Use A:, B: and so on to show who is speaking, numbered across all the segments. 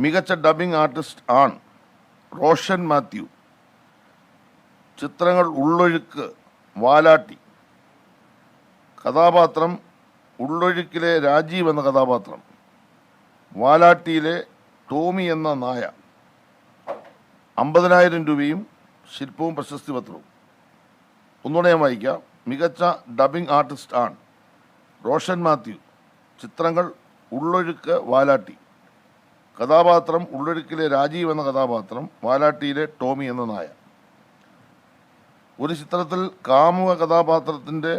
A: മികച്ച dubbing artist ആൺ റോഷൻ മാത്യു. ചിത്രങ്ങൾ ഉള്ളൊഴുക്ക് വാലാട്ടി. കഥാപാത്രം ഉള്ളൊഴുക്കിലെ രാജീവ് എന്ന കഥാപാത്രം, വാലാട്ടിയിലെ ടോമി എന്ന നായ. 50,000 രൂപയും ശില്പവും പ്രശസ്തി പത്രവും. ഒന്നുകൂടെ ഞാൻ വായിക്കാം. മികച്ച ഡബിംഗ് ആർട്ടിസ്റ്റ് ആൺ റോഷൻ മാത്യു. ചിത്രങ്ങൾ ഉള്ളൊഴുക്ക് വാലാട്ടി. കഥാപാത്രം ഉള്ളൊഴുക്കിലെ രാജീവ് എന്ന കഥാപാത്രം, വാലാട്ടിയിലെ ടോമി എന്ന നായ. ഒരു ചിത്രത്തിൽ കാമുക കഥാപാത്രത്തിൻ്റെ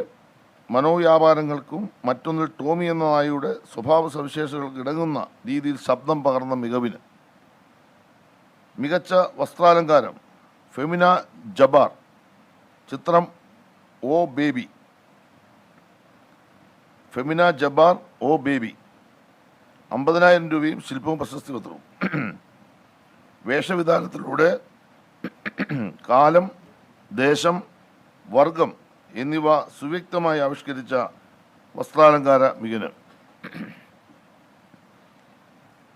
A: മനോവ്യാപാരങ്ങൾക്കും മറ്റൊന്നിൽ ടോമി എന്ന നായയുടെ സ്വഭാവ സവിശേഷതകൾക്ക് ഇടങ്ങുന്ന രീതിയിൽ ശബ്ദം പകർന്ന മികവിന്. മികച്ച വസ്ത്രാലങ്കാരം ഫെമിന ജബാർ. ചിത്രം ഓ ബേബി. ഫെമിന ജബാർ ഓ ബേബി. 50,000 രൂപയും ശില്പവും പ്രശസ്തി പത്രവും. വേഷവിധാനത്തിലൂടെ കാലം, ദേശം, വർഗം എന്നിവ സുവ്യക്തമായി ആവിഷ്കരിച്ച വസ്ത്രാലങ്കാര മികവിന്.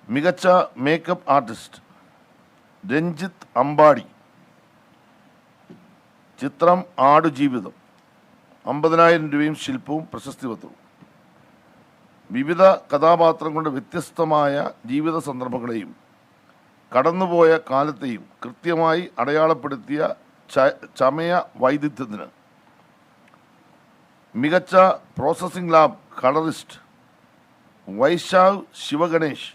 A: മികച്ച മേക്കപ്പ് ആർട്ടിസ്റ്റ് രഞ്ജിത്ത് അമ്പാടി. ചിത്രം ആടുജീവിതം. 50,000 രൂപയും ശില്പവും പ്രശസ്തി പത്രവും. വിവിധ കഥാപാത്രങ്ങളുടെ വ്യത്യസ്തമായ ജീവിത സന്ദർഭങ്ങളെയും കടന്നുപോയ കാലത്തെയും കൃത്യമായി അടയാളപ്പെടുത്തിയ ചമയ വൈദഗ്ധ്യത്തിന്. മികച്ച processing lab colourist Vaishakh Shivaganesh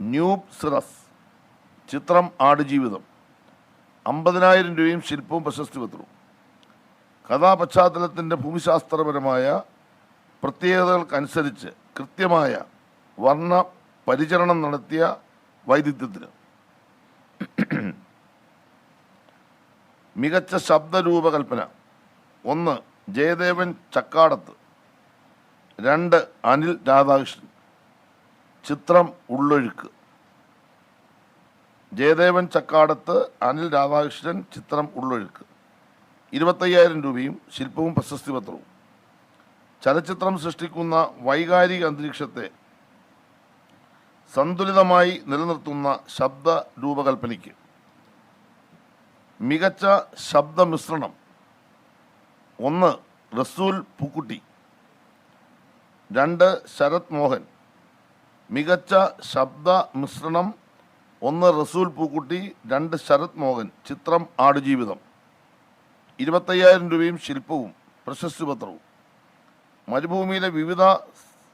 A: ന്യൂബ് സിറസ്. ചിത്രം ആടുജീവിതം. 50,000 രൂപയും ശില്പവും പ്രശസ്തി പത്രവും. കഥാപശ്ചാത്തലത്തിൻ്റെ ഭൂമിശാസ്ത്രപരമായ പ്രത്യേകതകൾക്കനുസരിച്ച് കൃത്യമായ വർണ്ണ പരിചരണം നടത്തിയ വൈദഗ്ധ്യത്തിന്. മികച്ച ശബ്ദരൂപകൽപ്പന 1 ജയദേവൻ ചക്കാടത്ത്. 2 അനിൽ രാധാകൃഷ്ണൻ. ചിത്രം ഉള്ളൊഴുക്ക്. ജയദേവൻ ചക്കാടത്ത്, അനിൽ രാധാകൃഷ്ണൻ. ചിത്രം ഉള്ളൊഴുക്ക്. 25,000 രൂപയും ശില്പവും പ്രശസ്തി പത്രവും. ചലച്ചിത്രം സൃഷ്ടിക്കുന്ന വൈകാരിക അന്തരീക്ഷത്തെ സന്തുലിതമായി നിലനിർത്തുന്ന ശബ്ദ രൂപകൽപ്പനയ്ക്ക്. മികച്ച ശബ്ദമിശ്രണം 1 റസൂൽ പൂക്കുട്ടി. 2 ശരത് മോഹൻ. മികച്ച ശബ്ദ മിശ്രണം 1 റസൂൽ പൂക്കുട്ടി, 2 ശരത് മോഹൻ. ചിത്രം ആടുജീവിതം. 25,000 രൂപയും ശില്പവും പ്രശസ്തി പത്രവും. മരുഭൂമിയിലെ വിവിധ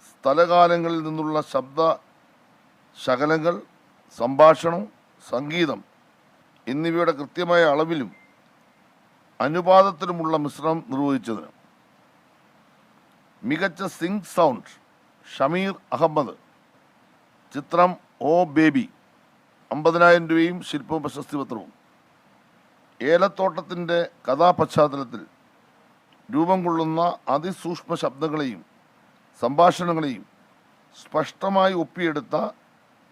A: സ്ഥലകാലങ്ങളിൽ നിന്നുള്ള ശബ്ദ ശകലങ്ങൾ, സംഭാഷണം, സംഗീതം എന്നിവയുടെ കൃത്യമായ അളവിലും അനുപാതത്തിലുമുള്ള മിശ്രണം നിർവഹിച്ചതിന്. മികച്ച സിംഗ് സൗണ്ട് ഷമീർ അഹമ്മദ്. ചിത്രം ഓ ബേബി. 50,000 രൂപയും ശില്പവും പ്രശസ്തി പത്രവും. ഏലത്തോട്ടത്തിൻ്റെ കഥാപശ്ചാത്തലത്തിൽ രൂപം കൊള്ളുന്ന അതിസൂക്ഷ്മ ശബ്ദങ്ങളെയും സംഭാഷണങ്ങളെയും സ്പഷ്ടമായി ഒപ്പിയെടുത്ത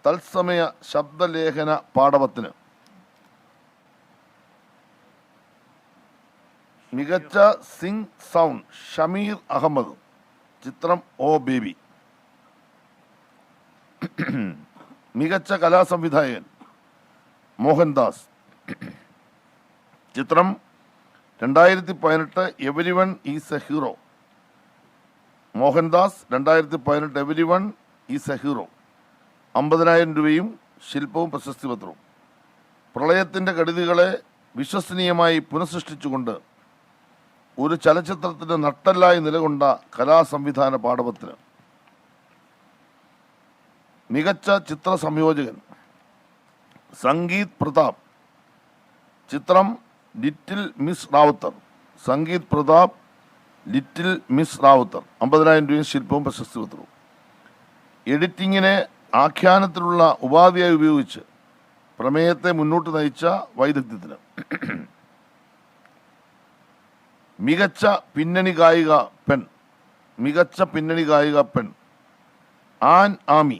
A: തത്സമയ ശബ്ദലേഖന പാടവത്തിന്. മികച്ച സിംഗ് സൗണ്ട് ഷമീർ അഹമ്മദ്. ചിത്രം ഓ ബേബി. മികച്ച കലാസംവിധായകൻ മോഹൻദാസ്. ചിത്രം 2018 everyone is A hero. Mohandas 2018 everyone is A hero. 50,000 രൂപയും ശില്പവും പ്രശസ്തി പത്രവും. പ്രളയത്തിൻ്റെ കെടുതികളെ വിശ്വസനീയമായി പുനഃസൃഷ്ടിച്ചുകൊണ്ട് ഒരു ചലച്ചിത്രത്തിന് നട്ടെല്ലായി നിലകൊണ്ട കലാസംവിധാന പാടവത്തിന്. മികച്ച ചിത്ര സംയോജകൻ സംഗീത് പ്രതാപ്. ചിത്രം little miss Rawther. Sangeeth Prathap, little miss Rawther. 50,000 രൂപയും ശില്പവും പ്രശസ്തി പത്രവും. എഡിറ്റിങ്ങിനെ ആഖ്യാനത്തിലുള്ള ഉപാധിയായി ഉപയോഗിച്ച് പ്രമേയത്തെ മുന്നോട്ട് നയിച്ച വൈദഗ്ധ്യത്തിന്. മികച്ച പിന്നണി ഗായിക പെൺ. മികച്ച പിന്നണി ഗായിക പെൺ ആൻ ആമി.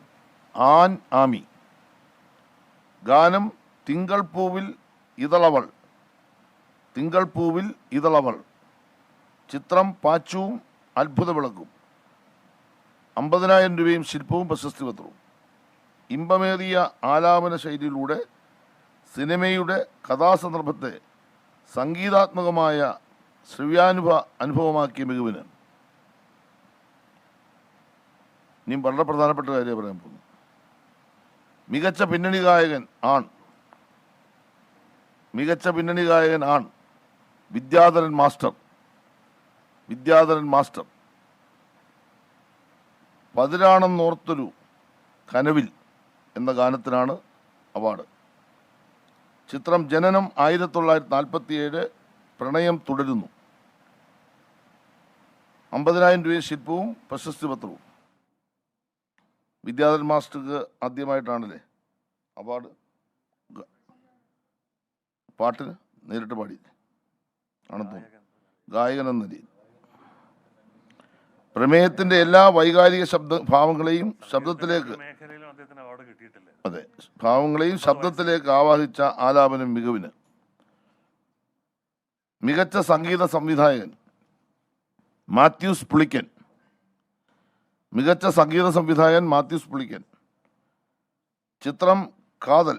A: ആൻ ആമി. ഗാനം തിങ്കൾ പൂവിൽ ഇതളവൾ. തിങ്കൾ പൂവിൽ ഇതളവൾ. ചിത്രം പാച്ചുവും അത്ഭുത വിളക്കും. 50,000 രൂപയും ശില്പവും പ്രശസ്തി പത്രവും. ഇമ്പമേറിയ ആലാപന ശൈലിയിലൂടെ സിനിമയുടെ കഥാസന്ദർഭത്തെ സംഗീതാത്മകമായ അനുഭവമാക്കിയ മികവിന്. ഇനിയും വളരെ പ്രധാനപ്പെട്ട കാര്യം പറയാൻ പോകുന്നു. മികച്ച പിന്നണി ഗായകൻ ആൺ. മികച്ച പിന്നണി ഗായകൻ ആൺ വിദ്യാധരൻ മാസ്റ്റർ. വിദ്യാധരൻ മാസ്റ്റർ. പതിരാണെന്നോർത്തൊരു കനവിൽ എന്ന ഗാനത്തിനാണ് അവാർഡ്. ചിത്രം ജനനം 1947. പ്രണയം തുടരുന്നു. 50,000 രൂപ ശില്പവും പ്രശസ്തി പത്രവും. വിദ്യാധരൻ മാസ്റ്റർക്ക് ആദ്യമായിട്ടാണല്ലേ അവാർഡ്? പാട്ടിന് നേരിട്ട് പാടി ആണെന്ന് തോന്നുന്നു. ഗായകൻ എന്ന നിലയിൽ പ്രമേയത്തിന്റെ എല്ലാ വൈകാരിക ഭാവങ്ങളെയും ശബ്ദത്തിലേക്ക് ശബ്ദത്തിലേക്ക് ആവാഹിച്ച ആലാപനം മികവിന്. മികച്ച സംഗീത സംവിധായകൻ മാത്യൂസ് പുളിക്കൻ. മികച്ച സംഗീത സംവിധായകൻ മാത്യൂസ് പുളിക്കൻ. ചിത്രം കാതൽ.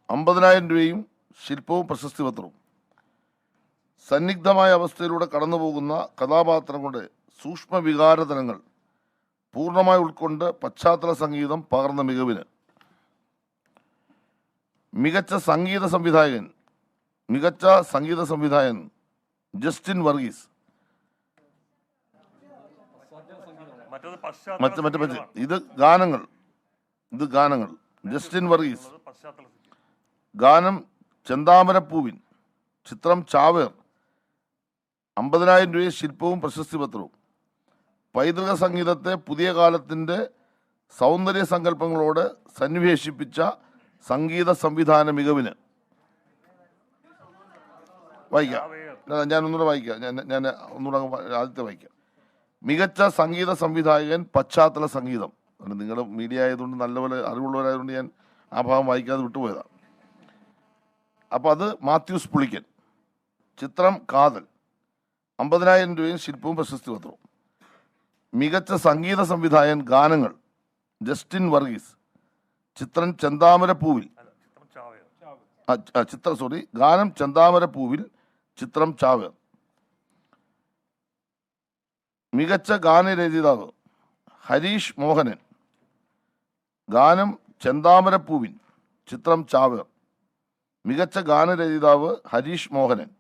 A: 50,000 രൂപയും ശില്പവും പ്രശസ്തി പത്രവും. സന്നിഗ്ധമായ അവസ്ഥയിലൂടെ കടന്നുപോകുന്ന കഥാപാത്രങ്ങളുടെ സൂക്ഷ്മ വികാരതലങ്ങൾ പൂർണ്ണമായി ഉൾക്കൊണ്ട് പശ്ചാത്തല സംഗീതം പകർന്ന മികവിന്. മികച്ച സംഗീത സംവിധായകൻ. മികച്ച സംഗീത സംവിധായകൻ ജസ്റ്റിൻ വർഗീസ്. ഇത് ഗാനങ്ങൾ. ജസ്റ്റിൻ വർഗീസ്. ഗാനം ചെന്താമരപ്പൂവിൻ. ചിത്രം ചാവേർ. 50,000 രൂപ ശില്പവും പ്രശസ്തി പത്രവും. പൈതൃക സംഗീതത്തെ പുതിയ കാലത്തിൻ്റെ സൗന്ദര്യ സങ്കല്പങ്ങളോട് സന്നിവേശിപ്പിച്ച സംഗീത സംവിധാന മികവിന്. വായിക്കാം. ഞാൻ ഒന്നുകൂടെ ആദ്യത്തെ വായിക്കാം. മികച്ച സംഗീത സംവിധായകൻ പശ്ചാത്തല സംഗീതം. നിങ്ങൾ മീഡിയ ആയതുകൊണ്ട് നല്ലപോലെ അറിവുള്ളവരായതുകൊണ്ട് ഞാൻ ആ ഭാഗം വായിക്കാതെ വിട്ടുപോയതാണ്. അപ്പോൾ അത് മാത്യൂസ് പുളിക്കൻ. ചിത്രം കാതൽ. 50,000 രൂപയും ശില്പവും പ്രശസ്തി പത്രവും. മികച്ച സംഗീത സംവിധായകൻ ഗാനങ്ങൾ ജസ്റ്റിൻ വർഗീസ്. ചിത്രം ചെന്താമരപ്പൂവിൽ. ഗാനം ചെന്താമരപ്പൂവിൽ. ചിത്രം ചാവേർ. മികച്ച ഗാനരചയിതാവ് ഹരീഷ് മോഹനൻ. ഗാനം ചെന്താമരപ്പൂവിൻ. ചിത്രം ചാവേർ. മികച്ച ഗാനരചയിതാവ് ഹരീഷ് മോഹനൻ.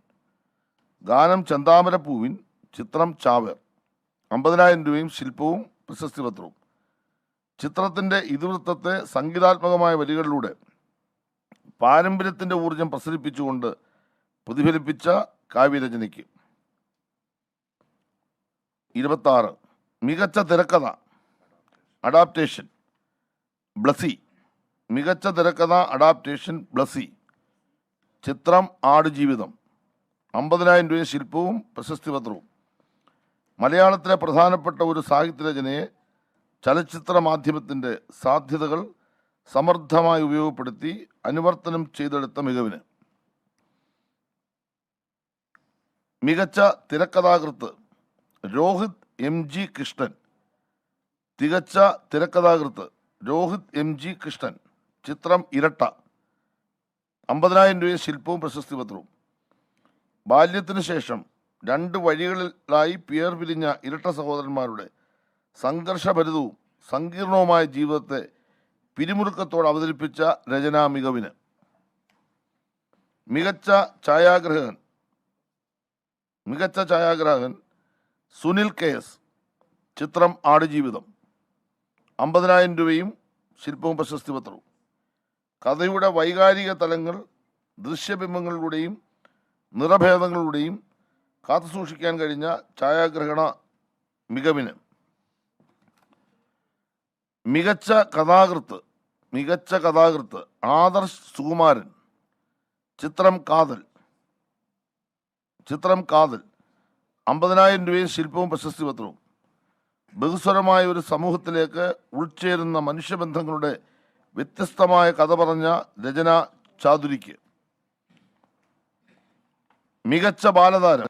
A: ഗാനം ചെന്താമരപ്പൂവിൻ. ചിത്രം ചാവേർ. 50,000 രൂപയും ശില്പവും പ്രശസ്തി പത്രവും. ചിത്രത്തിൻ്റെ ഇതിവൃത്തത്തെ സംഗീതാത്മകമായ വരികളിലൂടെ പാരമ്പര്യത്തിൻ്റെ ഊർജം പ്രസരിപ്പിച്ചുകൊണ്ട് പ്രതിഫലിപ്പിച്ച കാവ്യരചനയ്ക്ക്. 26. മികച്ച തിരക്കഥ അഡാപ്റ്റേഷൻ ബ്ലസി. മികച്ച തിരക്കഥ അഡാപ്റ്റേഷൻ ബ്ലസി. ചിത്രം ആടുജീവിതം. 50,000 രൂപ ശില്പവും പ്രശസ്തി പത്രവും. മലയാളത്തിലെ പ്രധാനപ്പെട്ട ഒരു സാഹിത്യരചനയെ ചലച്ചിത്ര മാധ്യമത്തിൻ്റെ സാധ്യതകൾ സമർത്ഥമായി ഉപയോഗപ്പെടുത്തി അനുവർത്തനം ചെയ്തെടുത്ത മികവിന്. മികച്ച തിരക്കഥാകൃത്ത് രോഹിത് MG കൃഷ്ണൻ. തികച്ച തിരക്കഥാകൃത്ത് രോഹിത് MG കൃഷ്ണൻ. ചിത്രം ഇരട്ട. 50,000 രൂപ ശില്പവും പ്രശസ്തി പത്രവും. ബാല്യത്തിനു ശേഷം 2 വഴികളിലായി പിയർ പിരിഞ്ഞ ഇരട്ട സഹോദരന്മാരുടെ സംഘർഷഭരിതവും സങ്കീർണവുമായ ജീവിതത്തെ പിരിമുറുക്കത്തോടെ അവതരിപ്പിച്ച രചനാ മികവിന്. മികച്ച ഛായാഗ്രാഹകൻ സുനിൽ KS. ചിത്രം ആടുജീവിതം. 50,000 രൂപയും ശില്പവും പ്രശസ്തി പത്രവും. കഥയുടെ വൈകാരിക തലങ്ങൾ ദൃശ്യബിംബങ്ങളിലൂടെയും നിറഭേദങ്ങളിലൂടെയും കാത്തുസൂക്ഷിക്കാൻ കഴിഞ്ഞ ഛായാഗ്രഹണ മികവിന്. മികച്ച കഥാകൃത്ത് ആദർശ് സുകുമാരൻ. ചിത്രം കാതൽ. 50,000 രൂപയും ശില്പവും പ്രശസ്തി പത്രവും. ബഹുസ്വരമായ ഒരു സമൂഹത്തിലേക്ക് ഉൾച്ചേരുന്ന മനുഷ്യബന്ധങ്ങളുടെ വ്യത്യസ്തമായ കഥ പറഞ്ഞ രചനാ ചാതുരിക്ക്. മികച്ച ബാലതാരം